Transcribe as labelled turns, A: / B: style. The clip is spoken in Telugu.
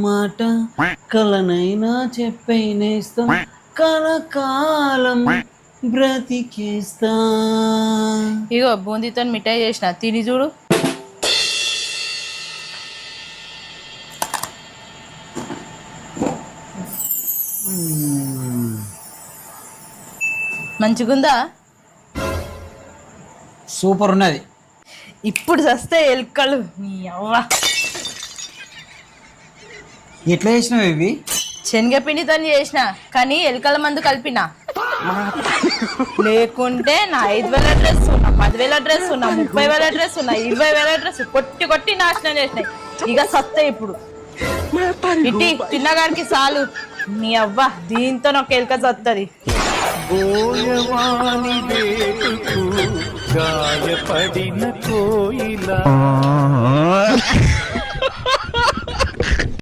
A: మాట కలనైనా చెప్పైనేస్తాం కలకాలం బ్రతికేస్తా.
B: ఇగో బూందీతో మిఠాయి చేసిన తిని చూడు. మంచిగుందా?
A: సూపర్ ఉన్నది.
B: ఇప్పుడు చస్తే ఎలుకలు నీ అవ్వ.
A: ఎట్లా చేసినావు ఇవి?
B: శనగపిండితో చేసిన కానీ ఎలుకల మందు కలిపిన. లేకుంటే నా 5,000 డ్రెస్ ఉన్నా, 10,000 డ్రెస్ ఉన్నా, 30,000 డ్రెస్ ఉన్నా, 20,000 డ్రెస్ కొట్టి కొట్టి నాశనం చేసినాయి. ఇక సస్తే ఇప్పుడు ఇట్టి తిన్నగాడికి చాలు నీ అవ్వ. దీంతో ఒక ఎలుక చస్తుంది.
C: గాయపడిన కోయిలా